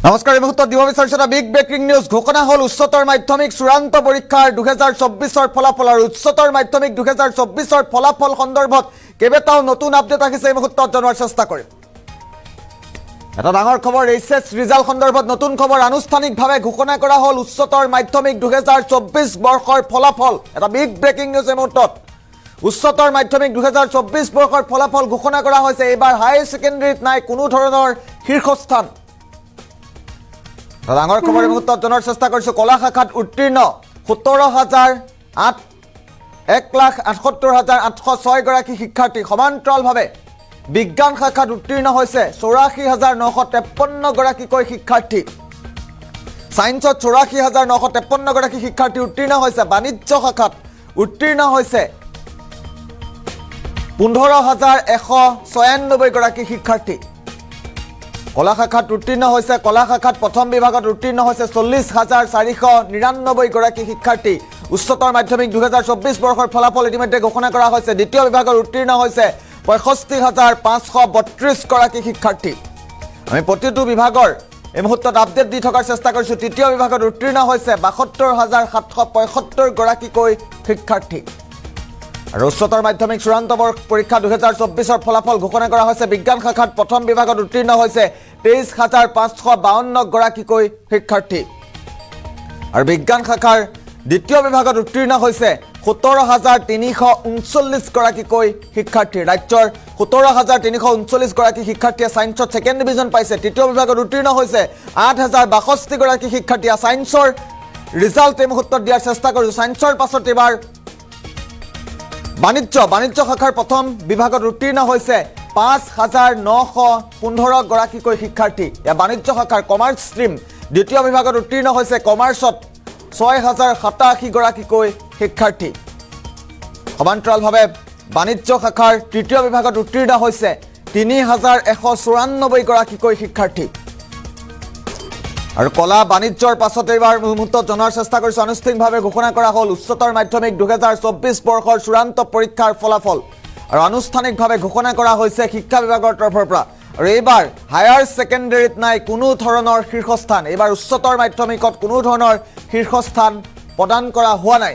নমস্কাৰ এই মুহূৰ্তত দিব বিচাৰিছো এটা বিগ ব্ৰেকিং নিউজ ঘোষণা হল উচ্চতৰ মাধ্যমিক চূড়ান্ত পৰীক্ষাৰ 2024 ফলাফল আৰু উচ্চতৰ মাধ্যমিক 2024 ফলাফল সন্দৰ্ভত কেবেটাও নতুন আপডেট আহিছে এই মুহূৰ্তত জনোৱাৰ চেষ্টা কৰিম এটা ডাঙৰ খবৰ এইচএছ ৰিজাল্ট সন্দৰ্ভত নতুন খবৰ আনুষ্ঠানিকভাৱে ঘোষণা কৰা হল উচ্চতৰ মাধ্যমিক 2024 বৰ্ষৰ ফলাফল এটা বিগ ব্ৰেকিং নিউজ এই মুহূৰ্তত উচ্চতৰ মাধ্যমিক 2024 বৰ্ষৰ ফলাফল ঘোষণা কৰা হৈছে এইবাৰ হায়াৰ সেকেন্ডাৰীত নাই কোনো ধৰণৰ শীৰ্ষস্থান ডাঙৰ খবৰ এই মুহূৰ্তত জনাৰ চেষ্টা কৰিছো কলা শাখাত উত্তীৰ্ণ 1,78,806 গৰাকী শিক্ষাৰ্থী সমান্তৰালভাৱে বিজ্ঞান শাখাত উত্তীৰ্ণ হৈছে 84,953 গৰাকীকৈ শিক্ষাৰ্থী সায়েন্সত 84,953 গৰাকী শিক্ষাৰ্থী উত্তীৰ্ণ হৈছে বাণিজ্য শাখাত উত্তীৰ্ণ হৈছে 15,196 গৰাকী শিক্ষাৰ্থী কলা শাখাত উত্তীৰ্ণ হৈছে কলা শাখাত প্ৰথম বিভাগত উত্তীৰ্ণ হৈছে 40,499 গৰাকী শিক্ষাৰ্থী উচ্চতৰ মাধ্যমিক 2024 বৰ্ষৰ ফলাফল ইতিমধ্যে ঘোষণা কৰা হৈছে দ্বিতীয় বিভাগত উত্তীৰ্ণ হৈছে 65,532 গৰাকী শিক্ষাৰ্থী আমি প্ৰতিটো বিভাগৰ এই মুহূৰ্তত আপডেট দি থকাৰ চেষ্টা কৰিছো তৃতীয় বিভাগত উত্তীৰ্ণ হৈছে 72,775 গৰাকীকৈ শিক্ষাৰ্থী আৰু উচ্চতৰ মাধ্যমিক চূড়ান্ত পৰীক্ষা 2024 ফলাফল ঘোষণা কৰা হৈছে বিজ্ঞান শাখাত প্ৰথম বিভাগত উত্তীৰ্ণ হৈছে 23,552 গৰাকীকৈ শিক্ষাৰ্থী আৰু বিজ্ঞান শাখাৰ দ্বিতীয় বিভাগত উত্তীৰ্ণ হৈছে 17,339 গৰাকীকৈ শিক্ষাৰ্থী ৰাজ্যৰ 17,339 গৰাকী শিক্ষাৰ্থীয়ে সায়েন্সত ছেকেণ্ড ডিভিজন পাইছে তৃতীয় বিভাগত উত্তীৰ্ণ হৈছে 8,062 গৰাকী শিক্ষাৰ্থীয়ে সায়েন্সৰ ৰিজাল্ট এই মুহূৰ্তত দিয়াৰ চেষ্টা কৰিছো সায়েন্সৰ পাছত এবাৰ বাণিজ্য শাখাৰ প্ৰথম বিভাগত উত্তীৰ্ণ হৈছে 5,915 গৰাকীকৈ শিক্ষাৰ্থী এয়া বাণিজ্য শাখাৰ কমাৰ্চ ষ্ট্ৰীম দ্বিতীয় বিভাগত উত্তীৰ্ণ হৈছে কমাৰ্চত 6,087 গৰাকীকৈ শিক্ষাৰ্থী সমান্তৰালভাৱে বাণিজ্য শাখাৰ তৃতীয় বিভাগত উত্তীৰ্ণ হৈছে 3,194 গৰাকীকৈ শিক্ষাৰ্থী আৰু কলা বাণিজ্যৰ পাছত এইবাৰ মুহূৰ্তত জনাৰ চেষ্টা কৰিছো আনুষ্ঠানিকভাৱে ঘোষণা কৰা হল উচ্চতৰ মাধ্যমিক 2024 বৰ্ষৰ চূড়ান্ত পৰীক্ষাৰ ফলাফল আৰু আনুষ্ঠানিকভাৱে ঘোষণা কৰা হৈছে শিক্ষা বিভাগৰ তৰফৰ পৰা আৰু এইবাৰ হায়াৰ সেকেন্ডাৰীত নাই কোনো ধৰণৰ শীৰ্ষস্থান এইবাৰ উচ্চতৰ মাধ্যমিকত কোনো ধৰণৰ শীৰ্ষস্থান প্ৰদান কৰা হোৱা নাই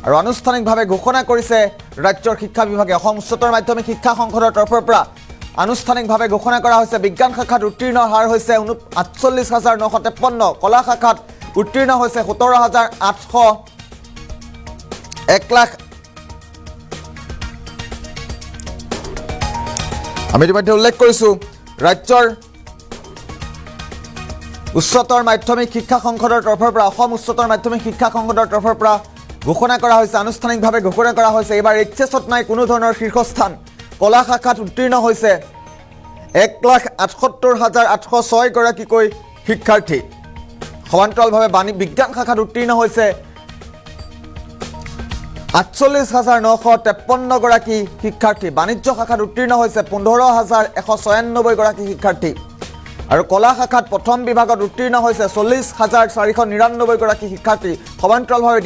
আৰু আনুষ্ঠানিকভাৱে ঘোষণা কৰিছে ৰাজ্যৰ শিক্ষা বিভাগে অসম উচ্চতৰ মাধ্যমিক শিক্ষা সংসদৰ তৰফৰ পৰা আনুষ্ঠানিকভাৱে ঘোষণা কৰা হৈছে বিজ্ঞান শাখাত উত্তীৰ্ণ হাৰ হৈছে 48,953 কলা শাখাত উত্তীৰ্ণ হৈছে 17,800 আমি ইতিমধ্যে উল্লেখ কৰিছো ৰাজ্যৰ উচ্চতৰ মাধ্যমিক শিক্ষা সংসদৰ তৰফৰ পৰা অসম উচ্চতৰ মাধ্যমিক শিক্ষা সংসদৰ তৰফৰ পৰা ঘোষণা কৰা হৈছে আনুষ্ঠানিকভাৱে ঘোষণা কৰা হৈছে এইবাৰ এইচএছত নাই কোনো ধৰণৰ শীৰ্ষস্থান কলা শাখাত উত্তীৰ্ণ হৈছে 1,78,806 গৰাকীকৈ শিক্ষাৰ্থী সমান্তৰালভাৱে বিজ্ঞান শাখাত উত্তীৰ্ণ হৈছে 48,953 গৰাকী শিক্ষাৰ্থী বাণিজ্য শাখাত উত্তীৰ্ণ হৈছে 15,196 গৰাকী শিক্ষাৰ্থী আৰু কলা শাখাত প্ৰথম বিভাগত উত্তীৰ্ণ হৈছে 40,499 গৰাকী শিক্ষাৰ্থী সমান্তৰালভাৱে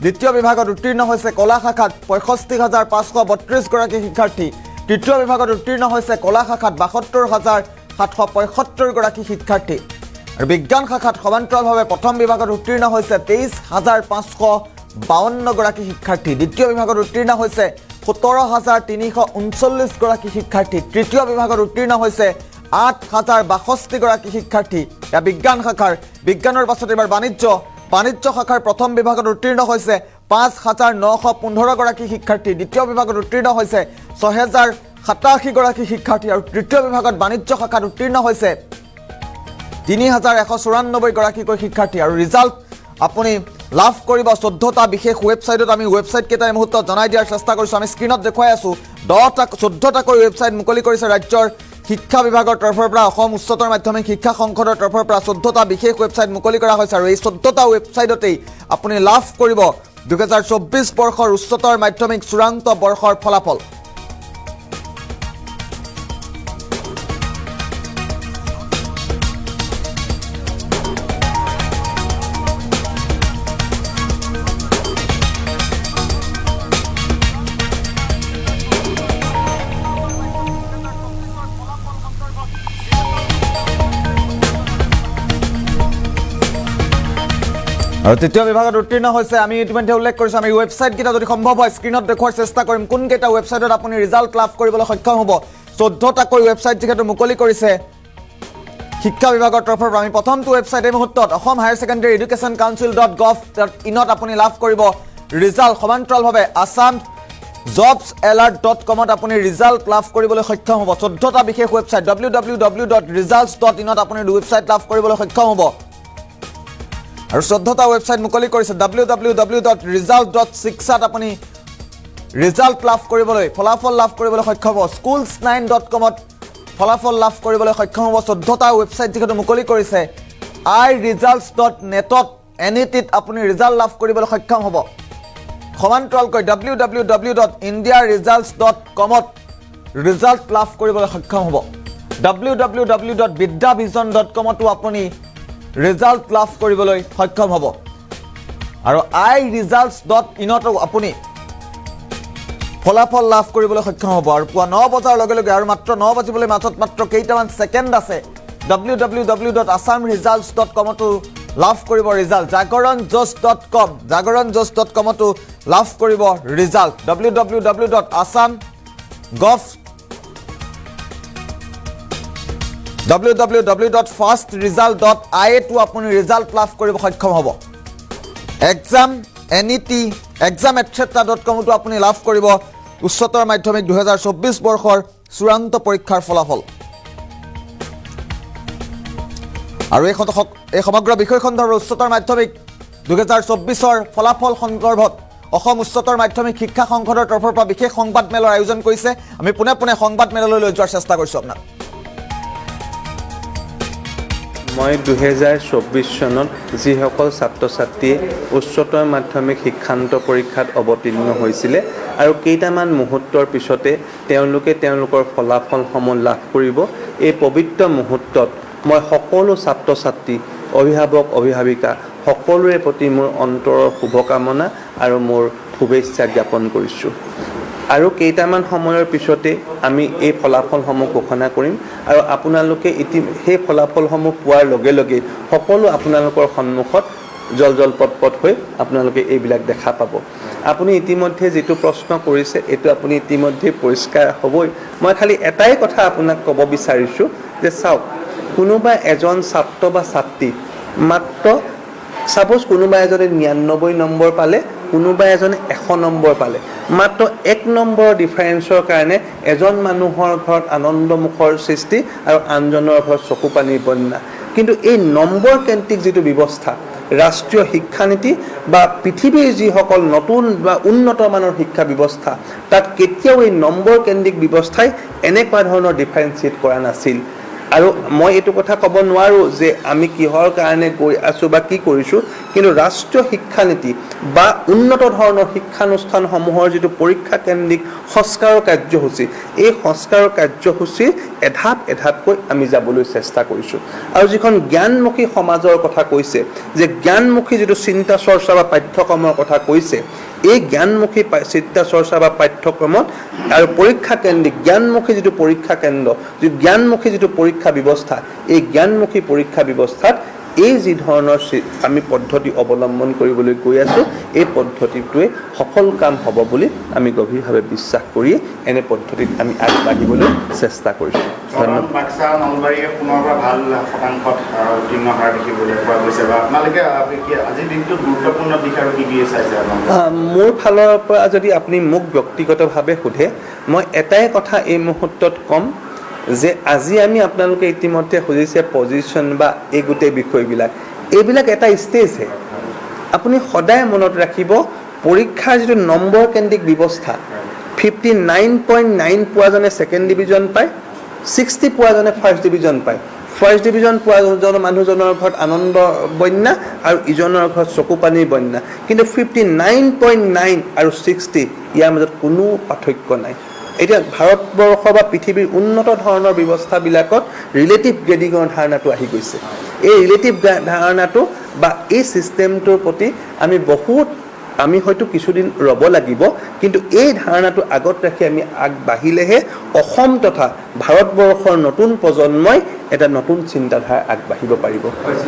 দ্বিতীয় বিভাগত উত্তীৰ্ণ হৈছে কলা শাখাত 65,532 গৰাকী শিক্ষাৰ্থী তৃতীয় বিভাগত উত্তীৰ্ণ হৈছে কলা শাখাত 72,775 গৰাকী শিক্ষাৰ্থী আৰু বিজ্ঞান শাখাত সমান্তৰালভাৱে প্ৰথম বিভাগত উত্তীৰ্ণ হৈছে 23,552 গৰাকী শিক্ষাৰ্থী দ্বিতীয় বিভাগত উত্তীৰ্ণ হৈছে 17,339 গৰাকী শিক্ষাৰ্থী তৃতীয় বিভাগত উত্তীৰ্ণ হৈছে 8,062 গৰাকী শিক্ষাৰ্থী এয়া বিজ্ঞান শাখাৰ বিজ্ঞানৰ পাছত এবাৰ বাণিজ্য শাখাৰ প্ৰথম বিভাগত উত্তীৰ্ণ হৈছে 5,915 গৰাকী শিক্ষাৰ্থী দ্বিতীয় বিভাগত উত্তীৰ্ণ হৈছে 6,087 গৰাকী শিক্ষাৰ্থী আৰু তৃতীয় বিভাগত বাণিজ্য শাখাত উত্তীৰ্ণ হৈছে 3,194 গৰাকীকৈ শিক্ষাৰ্থী আৰু ৰিজাল্ট আপুনি লাভ কৰিব 14টা বিশেষ ৱেবছাইটত আমি ৱেবছাইট কেইটা এই মুহূৰ্তত জনাই দিয়াৰ চেষ্টা কৰিছো আমি স্ক্ৰীনত দেখুৱাই আছো 14টাকৈ ৱেবছাইট মুকলি কৰিছে ৰাজ্যৰ শিক্ষা বিভাগৰ তৰফৰ পৰা অসম উচ্চতৰ মাধ্যমিক শিক্ষা সংসদৰ তৰফৰ পৰা 14টা বিশেষ ৱেবছাইট মুকলি কৰা হৈছে আৰু এই 14টা ৱেবছাইটতেই আপুনি লাভ কৰিব 2024 বৰ্ষৰ উচ্চতৰ মাধ্যমিক চূড়ান্ত বৰ্ষৰ ফলাফল আৰু তৃতীয় বিভাগত উত্তীৰ্ণ হৈছে আমি ইতিমধ্যে উল্লেখ কৰিছোঁ আমি ৱেবছাইটকেইটা যদি সম্ভৱ হয় স্ক্ৰীণত দেখুৱাৰ চেষ্টা কৰিম কোনকেইটা ৱেবছাইটত আপুনি ৰিজাল্ট লাভ কৰিবলৈ সক্ষম হ'ব 14টাকৈ ৱেবছাইট যিহেতু মুকলি কৰিছে শিক্ষা বিভাগৰ তৰফৰ পৰা আমি প্ৰথমটো ৱেবছাইট এই মুহূৰ্তত অসম হায়াৰ ছেকেণ্ডেৰী এডুকেশ্যন কাউন্সিল.gov.in ত আপুনি লাভ কৰিব ৰিজাল্ট সমান্তৰালভাৱে আসাম jobsalert.com ত আপুনি ৰিজাল্ট লাভ কৰিবলৈ সক্ষম হ'ব 14টা বিশেষ ৱেবছাইট www.results.in ত আপুনি ৱেবছাইট লাভ কৰিবলৈ সক্ষম হ'ব আৰু 14টা ৱেবছাইট মুকলি কৰিছে www.result.shiksha ত আপুনি ৰিজাল্ট লাভ কৰিবলৈ ফলাফল লাভ কৰিবলৈ সক্ষম হ'ব schools9.com ত ফলাফল লাভ কৰিবলৈ সক্ষম হ'ব 14টা ৱেবছাইট যিহেতু মুকলি কৰিছে iresults.net ত NET ত আপুনি ৰিজাল্ট লাভ কৰিবলৈ সক্ষম হ'ব সমান্তৰালকৈ www.indiaresults.com ত ৰিজাল্ট লাভ কৰিবলৈ সক্ষম হ'ব www.vidyavision.com ত আপুনি ৰিজাল্ট লাভ কৰিবলৈ সক্ষম হ'ব আৰু iresults.in ত আপুনি ফলাফল লাভ কৰিবলৈ সক্ষম হ'ব আৰু পুৱা 9 বজাৰ লগে লগে আৰু মাত্ৰ 9 বাজিবলৈ মাত্ৰ কেইটামান ছেকেণ্ড আছে www.assamresults.com ত লাভ কৰিব ৰিজাল্ট jagaranjosh.com ত লাভ কৰিব ৰিজাল্ট www.fastresult.ia ত আপুনি ৰিজাল্ট লাভ কৰিব সক্ষম হ'ব exam.etc.com ত আপুনি লাভ কৰিব উচ্চতৰ মাধ্যমিক 2024 বৰ্ষৰ চূড়ান্ত পৰীক্ষাৰ ফলাফল আৰু এই সমগ্ৰ বিষয় সন্দৰ্ভত উচ্চতৰ মাধ্যমিক 2024ৰ ফলাফল সন্দৰ্ভত অসম উচ্চতৰ মাধ্যমিক শিক্ষা সংসদৰ তৰফৰ পৰা বিশেষ সংবাদ মেলৰ আয়োজন কৰিছে আমি পুনে সংবাদ মেললৈ লৈ যোৱাৰ চেষ্টা কৰিছোঁ আপোনাক মই 2024 চনত যিসকল ছাত্ৰ ছাত্ৰীয়ে উচ্চতৰ মাধ্যমিক শিক্ষান্ত পৰীক্ষাত অৱতীৰ্ণ হৈছিলে আৰু কেইটামান মুহূৰ্তৰ পিছতে তেওঁলোকে তেওঁলোকৰ ফলাফলসমূহ লাভ কৰিব এই পবিত্ৰ মুহূৰ্তত মই সকলো ছাত্ৰ ছাত্ৰী অভিভাৱক অভিভাৱিকা সকলোৰে প্ৰতি মোৰ অন্তৰৰ শুভকামনা আৰু মোৰ শুভেচ্ছা জ্ঞাপন কৰিছোঁ আৰু কেইটামান সময়ৰ পিছতে আমি এই ফলাফলসমূহ ঘোষণা কৰিম আৰু আপোনালোকে সেই ফলাফলসমূহ পোৱাৰ লগে লগে সকলো আপোনালোকৰ সন্মুখত জল পটপট হৈ আপোনালোকে এইবিলাক দেখা পাব আপুনি ইতিমধ্যে যেটো প্ৰশ্ন কৰিছে এটো আপুনি ইতিমধ্যে পৰিষ্কাৰ হ'বই মই খালি এটাই কথা আপোনাক ক'ব বিচাৰিছোঁ যে চাওক কোনোবা এজন ছাত্ৰ বা ছাত্ৰী মাত্ৰ সাপোজ কোনোবা এজনে 99 নম্বৰ পালে কোনোবা এজনে 100 নম্বৰ পালে মাত্ৰ 1 নম্বৰ ডিফাৰেন্সৰ কাৰণে এজন মানুহৰ ঘৰত আনন্দমুখৰ সৃষ্টি আৰু আনজনৰ ঘৰত চকু পানীৰ বন্যা কিন্তু এই নম্বৰ কেন্দ্ৰিক যেটো ব্যৱস্থা ৰাষ্ট্ৰীয় শিক্ষা নীতি বা পৃথিৱীৰ যিসকল নতুন বা উন্নত মানৰ শিক্ষা ব্যৱস্থা তাত কেতিয়াও এই নম্বৰ কেন্দ্ৰিক ব্যৱস্থাই এনেকুৱা ধৰণৰ ডিফাৰেন্সিয়েট কৰা নাছিল আৰু মই এটো কথা ক'ব নোৱাৰো যে আমি কিহৰ কাৰণে গৈ আছো বা কি কৰিছো কিন্তু ৰাষ্ট্ৰীয় শিক্ষা নীতি বা উন্নত ধৰণৰ শিক্ষানুষ্ঠানসমূহৰ যেটো পৰীক্ষা কেন্দ্ৰিক সংস্কাৰৰ কাৰ্যসূচী এই সংস্কাৰৰ কাৰ্যসূচী এধাপকৈ আমি যাবলৈ চেষ্টা কৰিছো আৰু যিখন জ্ঞানমুখী সমাজৰ কথা কৈছে যে জ্ঞানমুখী যেটো চিন্তা চৰ্চা বা পাঠ্যক্ৰমৰ কথা কৈছে এই জ্ঞানমুখী চিন্তা চৰ্চা বা পাঠ্যক্ৰমত আৰু পৰীক্ষা কেন্দ্ৰিক জ্ঞানমুখী যেটো পৰীক্ষা কেন্দ্ৰ যে জ্ঞানমুখী যেটো পৰীক্ষা ব্যৱস্থা এই জ্ঞানমুখী পৰীক্ষা ব্যৱস্থাত এই যি ধৰণৰ আমি পদ্ধতি অৱলম্বন কৰিবলৈ গৈ আছো এই পদ্ধতিটোৱে সফল কাম হ'ব বুলি আমি গভীৰভাৱে বিশ্বাস কৰি এনে পদ্ধতিত আমি আগবাঢ়িবলৈ চেষ্টা কৰিছো ধন্যবাদ বাক্সা নলবাৰীয়ে পুনৰবাৰ ভাল শতাংশত উত্তীৰ্ণ হোৱাৰ দেখিবলৈ পোৱা গৈছে বা আপোনালোকে আজি দিনটো গুৰুত্বপূৰ্ণ দিশ আৰু কি কি চাইছে মোৰ ফালৰ পৰা যদি আপুনি মোক ব্যক্তিগতভাৱে সোধে মই এটাই কথা এই মুহূৰ্তত ক'ম যে আজি আমি আপোনালোকে ইতিমধ্যে খুজিছে পজিশন বা এই গোটেই বিষয়বিলাক এইবিলাক এটা ষ্টেজহে আপুনি সদায় মনত ৰাখিব পৰীক্ষাৰ যেটো নম্বৰ কেন্দ্ৰিক ব্যৱস্থা 59.9 পোৱাজনে সেকেন্ড ডিভিজন পায় 60 পোৱাজনে ফাৰ্ষ্ট ডিভিজন পায় ফাৰ্ষ্ট ডিভিজন পোৱাজন মানুহজনৰ ঘৰত আনন্দ বন্যা আৰু ইজনৰ ঘৰত চকু পানীৰ বন্যা কিন্তু 59.9 আৰু 60 ইয়াৰ মাজত কোনো পাৰ্থক্য নাই এটা ভাৰতবৰ্ষ বা পৃথিৱীৰ উন্নত ধৰণৰ ব্যৱস্থাবিলাকত ৰিলেটিভ গ্ৰেডিঙৰ ধাৰণাটো আহি গৈছে এই ৰিলেটিভ ধাৰণাটো বা এই সিস্টেমটোৰ প্ৰতি আমি বহুত আমি হয়তো কিছুদিন ৰ'ব লাগিব, কিন্তু এই ধাৰণাটো আগত ৰাখি আমি আগবাঢ়িলেহে অসম তথা ভাৰতবৰ্ষৰ নতুন প্ৰজন্মই এটা নতুন চিন্তাধাৰা আগবাঢ়িব পাৰিব।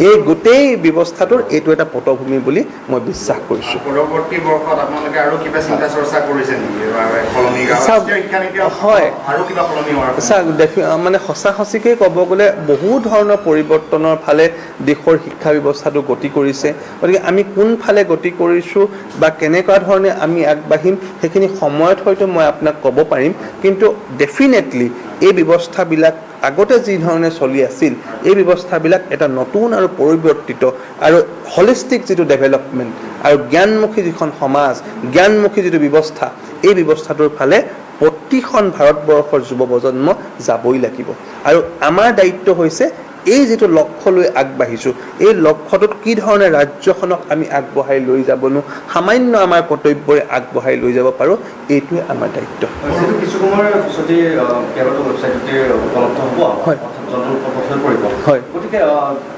এই গোটেই ব্যৱস্থাটোৰ এইটো এটা পটভূমি বুলি মই বিশ্বাস কৰিছোঁ। পৰৱৰ্তী বৰ্ষত আপোনালোকে আৰু কিবা চিন্তা চৰ্চা কৰিছে নেকি? সলনি হয়, আৰু কিবা সলনি হোৱাৰ মানে সঁচাকৈ ক'ব গ'লে বহু ধৰণৰ পৰিৱৰ্তনৰ ফালে দেশৰ শিক্ষা ব্যৱস্থাটো গতি কৰিছে। গতিকে আমি কোনফালে গতি কৰিছোঁ বা কেনেকুৱা ধৰণে আমি আগবাঢ়িম সেইখিনি সময়ত হয়তো মই আপোনাক ক'ব পাৰিম, কিন্তু ডেফিনেটলি এই ব্যৱস্থাবিলাক আগতে যি ধৰণে চলি আছিল, এই ব্যৱস্থাবিলাক এটা নতুন আৰু পৰিৱৰ্তিত আৰু হলিষ্টিক যিটো ডেভেলপমেণ্ট আৰু জ্ঞানমুখী যিখন সমাজ, জ্ঞানমুখী যিটো ব্যৱস্থা, এই ব্যৱস্থাটোৰ ফালে প্ৰতিখন ভাৰতবৰ্ষৰ যুৱ প্ৰজন্ম যাবই লাগিব। আৰু আমাৰ দায়িত্ব হৈছে এই যিটো লক্ষ্য লৈ আগবাঢ়িছোঁ, এই লক্ষ্যটোত কি ধৰণে ৰাজ্যখনক আমি আগবঢ়াই লৈ যাবনো সামান্য আমাৰ কৰ্তব্যৰে আগবঢ়াই লৈ যাব পাৰোঁ, এইটোৱে আমাৰ দায়িত্ব। কিছু সময়ৰ পিছতেই কেইবাটাও ৱেবছাইটতে উপলব্ধ হ'ব, হয়, পৰিব। হয়, গতিকে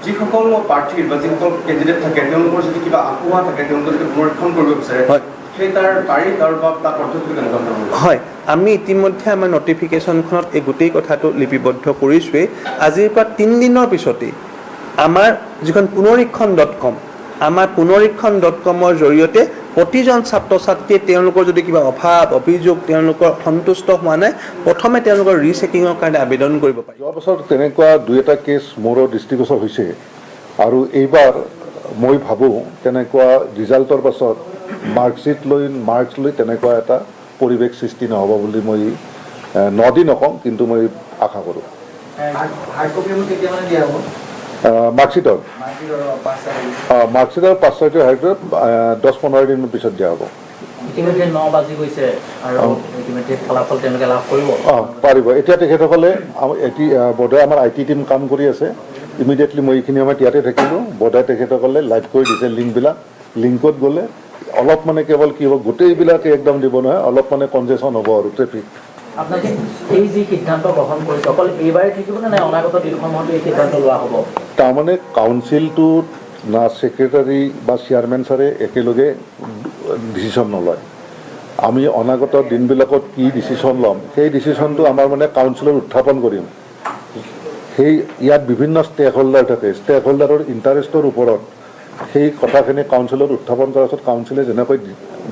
যিসকল প্ৰাৰ্থীৰ বা যিসকল কেণ্ডিডেট থাকে তেওঁলোকৰ যদি কিবা আঁকোৱা থাকে, তেওঁলোকে যদি পুনৰীক্ষণ কৰিব বিচাৰে, হয়, সেই তাৰ তাৰিখ আৰু বা তাৰ পদ্ধতিটো কেনেকুৱা ধৰণৰ? হয়, আমি ইতিমধ্যে আমাৰ নটিফিকেশ্যনখনত এই গোটেই কথাটো লিপিবদ্ধ কৰিছোঁৱেই। আজিৰ পৰা 3 দিনৰ পিছতেই আমাৰ যিখন পুনৰীক্ষণ.com, আমাৰ পুনৰীক্ষণ.comৰ জৰিয়তে প্ৰতিজন ছাত্ৰ ছাত্ৰীয়ে তেওঁলোকৰ যদি কিবা অভাৱ অভিযোগ তেওঁলোকৰ সন্তুষ্ট হোৱা নাই, প্ৰথমে তেওঁলোকৰ ৰিচেকিঙৰ কাৰণে আবেদন কৰিব পাৰি। যোৱা বছৰ তেনেকুৱা 2-এটা কেছ মোৰো দৃষ্টিগোচৰ হৈছে, আৰু এইবাৰ মই ভাবোঁ তেনেকুৱা ৰিজাল্টৰ পাছত মাৰ্কছ লৈ তেনেকুৱা এটা পৰিৱেশ সৃষ্টি নহ'ব বুলি মই নদি নকওঁ, কিন্তু মই আশা কৰোঁ। মাৰ্কশ্বিটৰ 5-6টা হাইড্ৰত 10-15 দিনৰ পিছত দিয়া হ'ব। ইতিমধ্যে 9 বাজি গৈছে আৰু ইতিমধ্যে ফলাফল তেওঁলোকে লাভ কৰিব পাৰিব। এতিয়া তেখেতসকলে বোধহয় আমাৰ IT টিম কাম কৰি আছে, ইমিডিয়েটলি মই এইখিনি সময়ত ইয়াতে থাকিলোঁ, বোধহয় তেখেতসকলে লাইভ কৰি দিছে লিংকত গ'লে অলপ মানে কেৱল কি হ'ব, গোটেইবিলাকে একদম দিব নহয়, অলপ মানে কনজেশ্যন হ'ব আৰু ট্ৰেফিক। আপোনালোকে এই যি সিদ্ধান্ত গ্ৰহণ কৰিছে অকল এইবাৰেই থাকিবনে নে অনাগত দিনসমূহতো এই সিদ্ধান্ত লোৱা হ'ব? তাৰমানে কাউন্সিলটোত না ছেক্ৰেটাৰী বা চেয়াৰমেন ছাৰে একেলগে ডিচিশ্যন নলয়। আমি অনাগত দিনবিলাকত কি ডিচিশ্যন ল'ম, সেই ডিচিশ্যনটো আমাৰ মানে কাউন্সিলত উত্থাপন কৰিম। সেই ইয়াত বিভিন্ন ষ্টেক হোল্ডাৰ থাকে, ষ্টেক হোল্ডাৰৰ ইণ্টাৰেষ্টৰ ওপৰত সেই কথাখিনি কাউন্সিলত উত্থাপন কৰাৰ পিছত কাউন্সিলে যেনেকৈ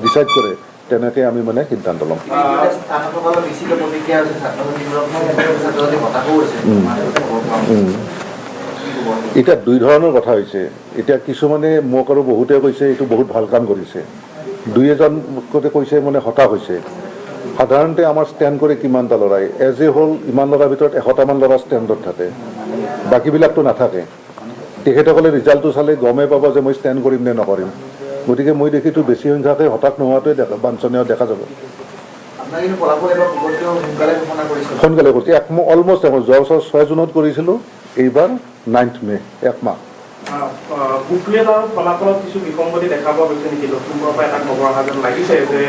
ডিচাইড কৰে তেনেকৈ আমি মানে সিদ্ধান্ত ল'ম। এতিয়া 2 ধৰণৰ কথা হৈছে। এতিয়া কিছুমানে মোক আৰু বহুতে কৈছে এইটো বহুত ভাল কাম কৰিছে, 2-এজন কৈছে মানে হতাশ হৈছে। সাধাৰণতে আমাৰ ষ্টেণ্ড কৰে কিমানটা ল'ৰাই, এজ এ হ'ল ইমান ল'ৰাৰ ভিতৰত 100টামান ল'ৰা ষ্টেণ্ডত থাকে, বাকীবিলাকতো নাথাকে। তেখেতসকলে ৰিজাল্টটো চালে গমেই পাব যে মই ষ্টেণ্ড কৰিম নে নকৰিম। গতিকে মই দেখিছোঁ বেছি সংখ্যাকে হতাশ নোহোৱাটোৱে বাঞ্ছনীয় দেখা যাব। সোনকালে কৰিছে, অলমষ্ট যোৱা বছৰ 6 জুনত কৰিছিলোঁ, এইবাৰ 9 মে, 1 মাহ। বুকলেট আৰু ফলাফলত কিছু বিসংগতি দেখা পোৱা গৈছে নেকি? লখিমপুৰৰ পৰা এটা খবৰ অহা যেন লাগিছে যে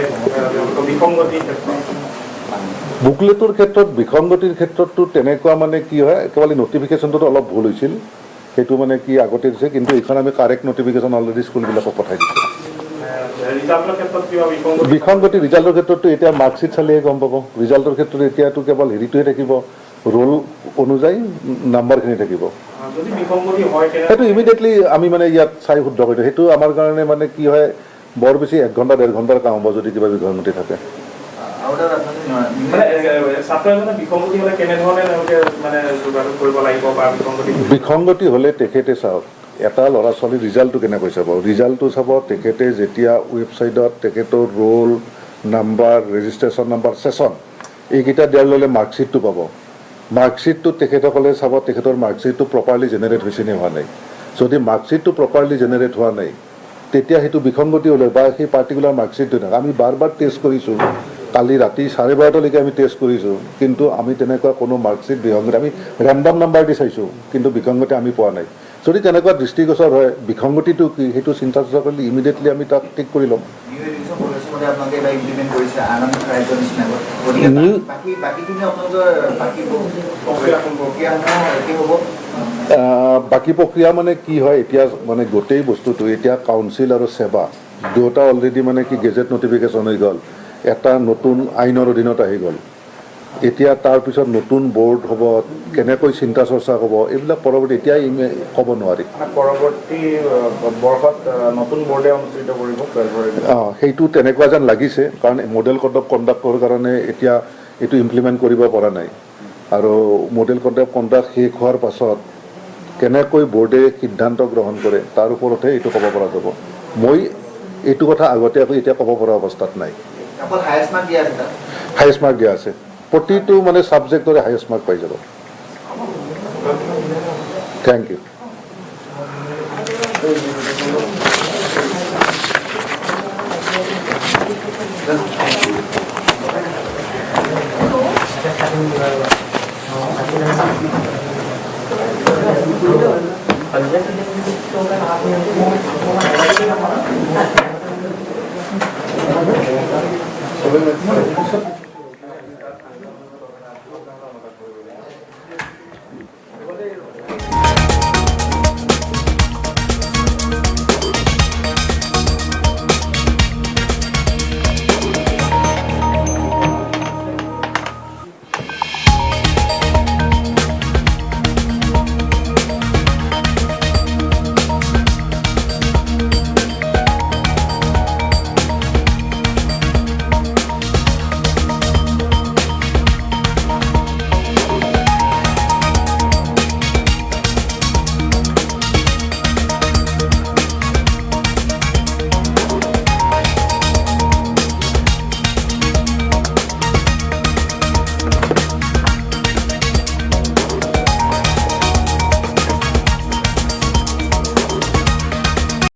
বিসংগতি বুকলেটৰ ক্ষেত্ৰত বিসংগতিৰ ক্ষেত্ৰততো তেনেকুৱা মানে কি হয়, কেৱল নটিফিকেশ্যনটোতো অলপ ভুল হৈছিল, সেইটো মানে কি আগতে দিছে, কিন্তু এইখন আমি কাৰেক্ট নটিফিকেশ্যন অলৰেডি স্কুলবিলাকক পঠাই দিছোঁ। বিসংগতি ৰিজাল্টৰ ক্ষেত্ৰতো এতিয়া মাৰ্কশ্বিট চালেহে গম পাব। ৰিজাল্টৰ ক্ষেত্ৰত এতিয়াতো কেৱল হেৰিটোৱে থাকিব, ৰোল অনুযায়ী নাম্বাৰখিনি থাকিব। সেইটো ইমিডিয়েটলি আমি মানে ইয়াত চাই শুদ্ধ কৰি দিওঁ। সেইটো আমাৰ কাৰণে মানে কি হয়, বৰ বেছি 1 ঘণ্টা 1.5 ঘণ্টাৰ কাম হ'ব যদি কিবা বিসংগতি থাকে। বিসংগতি হ'লে তেখেতে চাওক, এটা ল'ৰা ছোৱালীৰ ৰিজাল্টটো কেনেকৈ চাব, ৰিজাল্টটো চাব তেখেতে যেতিয়া ৱেবছাইটত তেখেতৰ roll number, registration number, session এইকেইটা দিয়াৰ লগে মাৰ্কশ্বিটটো পাব। মাৰ্কশ্বিটটো তেখেতসকলে চাব তেখেতৰ মাৰ্কশ্বিটটো প্ৰপাৰলি জেনেৰেট হৈছে নে হোৱা নাই। যদি মাৰ্কশ্বিটটো প্ৰপাৰলি জেনেৰেট হোৱা নাই তেতিয়া সেইটো বিসংগতি হ'লে বা সেই পাৰ্টিকুলাৰ মাৰ্কশ্বিটটো থাকে। আমি বাৰ টেষ্ট কৰিছোঁ, কালি ৰাতি 12:30লৈকে আমি টেষ্ট কৰিছোঁ, কিন্তু আমি তেনেকুৱা কোনো মাৰ্কশ্বিট বিসংগতি, আমি ৰেণ্ডম নাম্বাৰ দি চাইছোঁ, কিন্তু বিসংগতি আমি পোৱা নাই। যদি তেনেকুৱা দৃষ্টিগোচৰ হয় বিসংগতিটো কি সেইটো চিন্তা চৰ্চা কৰিলে ইমিডিয়েটলি আমি তাক ঠিক কৰি ল'ম। বাকী প্ৰক্ৰিয়া মানে কি হয়, এতিয়া মানে গোটেই বস্তুটো এতিয়া কাউন্সিল আৰু সেৱা দুটা অলৰেডি মানে কি গেজেট নটিফিকেশ্যন হৈ গ'ল, এটা নতুন আইনৰ অধীনত আহি গ'ল। এতিয়া তাৰপিছত নতুন বৰ্ড হ'ব, কেনেকৈ চিন্তা চৰ্চা হ'ব, এইবিলাক পৰৱৰ্তী এতিয়াই ক'ব নোৱাৰি। পৰৱৰ্তী বৰ্ষত নতুন বৰ্ডে অনুষ্ঠিত কৰিব 12 সেইটো তেনেকুৱা যেন লাগিছে, কাৰণ মডেল কোড অফ কণ্ডাক্টৰ কাৰণে এতিয়া এইটো ইমপ্লিমেণ্ট কৰিব পৰা নাই। আৰু মডেল কোড অফ কণ্ডাক্ট শেষ হোৱাৰ পাছত কেনেকৈ বৰ্ডে সিদ্ধান্ত গ্ৰহণ কৰে তাৰ ওপৰতহে এইটো ক'ব পৰা যাব। মই এইটো কথা আগতীয়াকৈ এতিয়া ক'ব পৰা অৱস্থাত নাই। হায়েষ্ট মাৰ্ক দিয়া আছে, প্ৰতিটো মানে ছাবজেক্টৰে হায়েষ্ট মাৰ্ক পাই যাব। Thank you. Gracias.